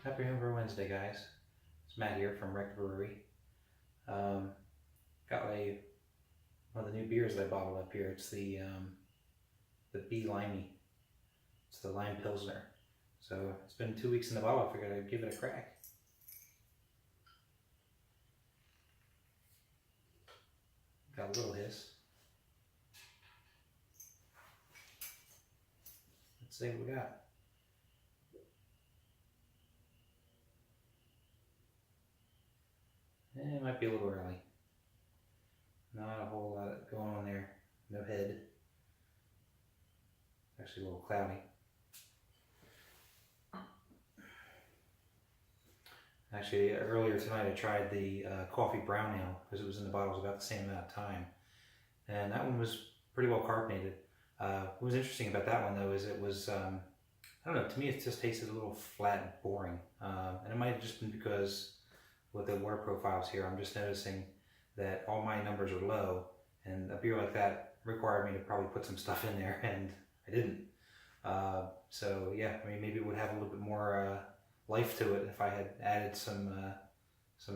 Happy Homebrew Wednesday, guys. It's Matt here from Brewery. Got one of the new beers that I bottled up here. It's the Bee Limey. It's the Lime Pilsner. So it's been 2 weeks in the bottle. I figured I'd give it a crack. Got a little hiss. Let's see what we got. It might be a little early. Not a whole lot going on there. No head. Actually a little cloudy. Actually, earlier tonight I tried the coffee brown ale because it was in the bottles about the same amount of time. And that one was pretty well carbonated. What was interesting about that one though is it was, I don't know, to me it just tasted a little flat and boring. And it might have just been because with the water profiles here, I'm just noticing that all my numbers are low, and a beer like that required me to probably put some stuff in there, and I didn't. So yeah, I mean, maybe it would have a little bit more life to it if I had added some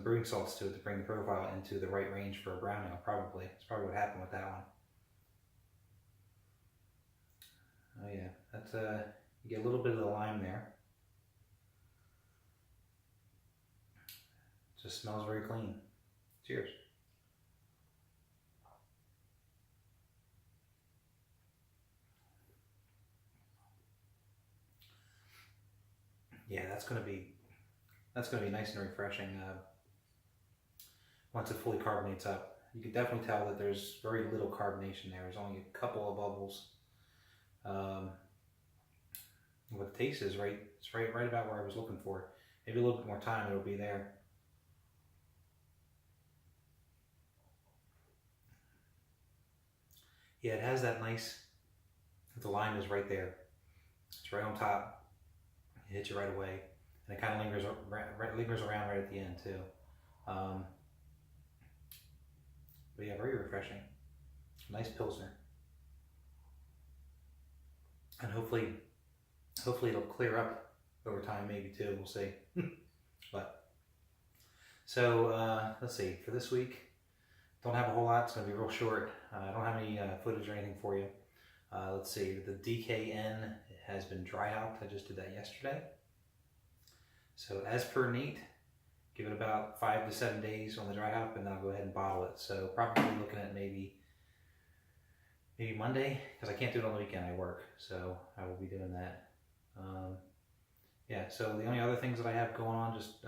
brewing salts to it to bring the profile into the right range for a brown ale. Probably that's probably what happened with that one. Oh yeah, that's you get a little bit of the lime there. Just smells very clean. Cheers. Yeah, that's gonna be nice and refreshing once it fully carbonates up. You can definitely tell that there's very little carbonation there. There's only a couple of bubbles. What the taste is it's right about where I was looking for. Maybe a little bit more time, it'll be there. Yeah, it has that nice, the lime is right there. It's right on top. It hits you right away. And it kind of lingers around right at the end too. But yeah, very refreshing. Nice Pilsner. And hopefully it'll clear up over time maybe too, we'll see. But, so let's see, for this week, don't have a whole lot, it's going to be real short. I don't have any footage or anything for you. Let's see, the DKN has been dry hopped. I just did that yesterday. So as per Nate, give it about 5 to 7 days on the dry hop and then I'll go ahead and bottle it. So probably looking at maybe Monday, because I can't do it on the weekend, I work. So I will be doing that. Yeah, so the only other things that I have going on, just,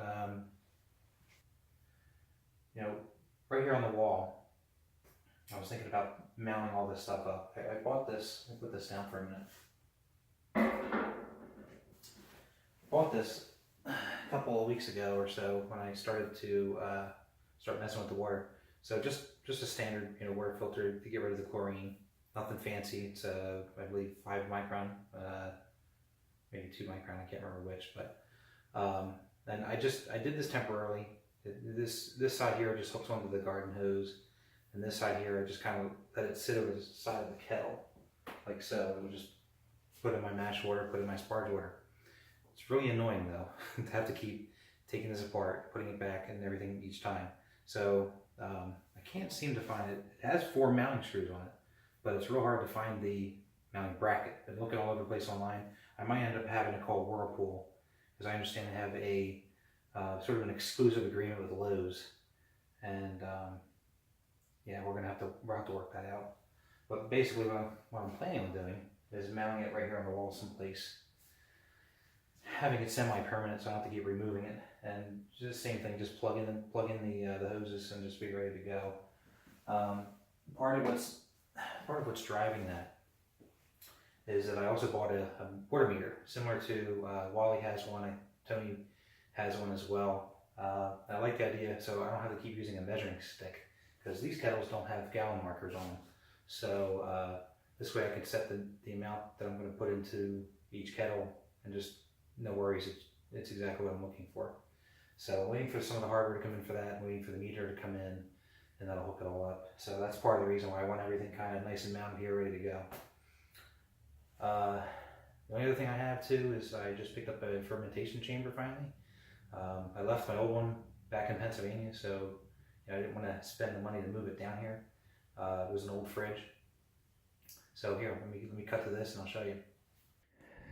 right here on the wall, I was thinking about mounting all this stuff up. I bought this, I'll put this down for a minute. Bought this a couple of weeks ago or so when I started to start messing with the water. So just a standard, water filter to get rid of the chlorine. Nothing fancy. It's I believe 5 micron, maybe 2 micron. I can't remember which, but and I did this temporarily. This side here just hooks onto the garden hose, and this side here I just kind of let it sit over the side of the kettle, like so. It would just put in my mash water, put in my sparge water. It's really annoying though to have to keep taking this apart, putting it back, and everything each time. So I can't seem to find it. It has 4 mounting screws on it, but it's real hard to find the mounting bracket. I've been looking all over the place online. I might end up having to call Whirlpool, because I understand they have a sort of an exclusive agreement with Lowe's, and yeah, we're gonna have to work that out. But basically, what I'm planning on doing is mounting it right here on the wall someplace, having it semi-permanent, so I don't have to keep removing it, and just the same thing, just plug in the hoses and just be ready to go. Part of what's driving that is that I also bought a water meter, similar to Wally has one, Tony has one as well. I like the idea, so I don't have to keep using a measuring stick, because these kettles don't have gallon markers on them. So this way I can set the amount that I'm going to put into each kettle, and just no worries, it's exactly what I'm looking for. So waiting for some of the hardware to come in for that, waiting for the meter to come in, and that'll hook it all up. So that's part of the reason why I want everything kind of nice and mounted here, ready to go. The only other thing I have too is I just picked up a fermentation chamber finally. I left my old one back in Pennsylvania, so I didn't want to spend the money to move it down here. It was an old fridge. So here, let me cut to this and I'll show you.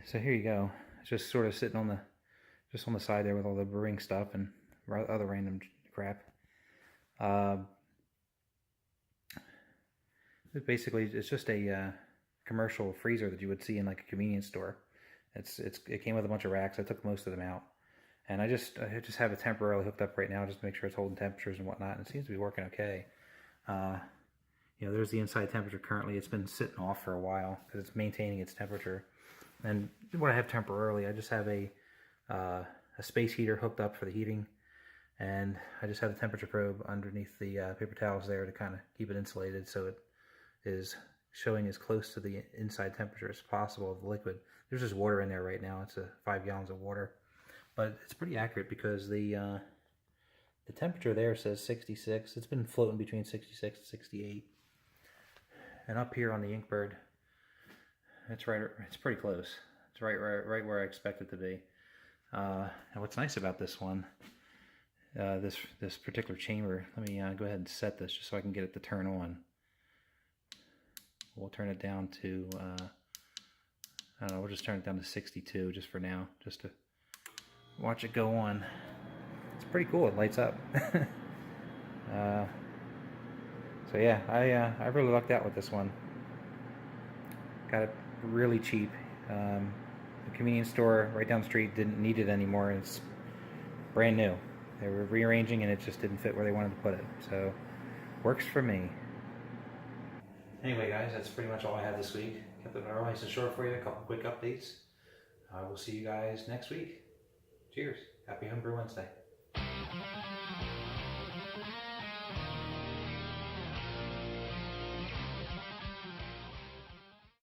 So here you go. It's just sort of sitting on the side there with all the brewing stuff and other random crap. It's just a commercial freezer that you would see in like a convenience store. It came with a bunch of racks. I took most of them out, and I just have it temporarily hooked up right now just to make sure it's holding temperatures and whatnot. And it seems to be working okay. There's the inside temperature currently. It's been sitting off for a while because it's maintaining its temperature. And what I have temporarily, I just have a space heater hooked up for the heating, and I just have the temperature probe underneath the paper towels there to kind of keep it insulated, so it is showing as close to the inside temperature as possible of the liquid. There's just water in there right now. It's 5 gallons of water, but it's pretty accurate because the temperature there says 66. It's been floating between 66 and 68, and up here on the Inkbird, it's pretty close. It's right where I expect it to be. And what's nice about this one, this particular chamber, let me go ahead and set this just so I can get it to turn on. We'll turn it down to, I don't know, we'll just turn it down to 62 just for now, just to watch it go on. It's pretty cool, it lights up. So yeah, I really lucked out with this one. Got it really cheap. The convenience store right down the street didn't need it anymore, and it's brand new. They were rearranging and it just didn't fit where they wanted to put it, so works for me. Anyway guys, that's pretty much all I had this week. Kept it nice and short for you, a couple quick updates. I will see you guys next week. Cheers. Happy Homebrew Wednesday.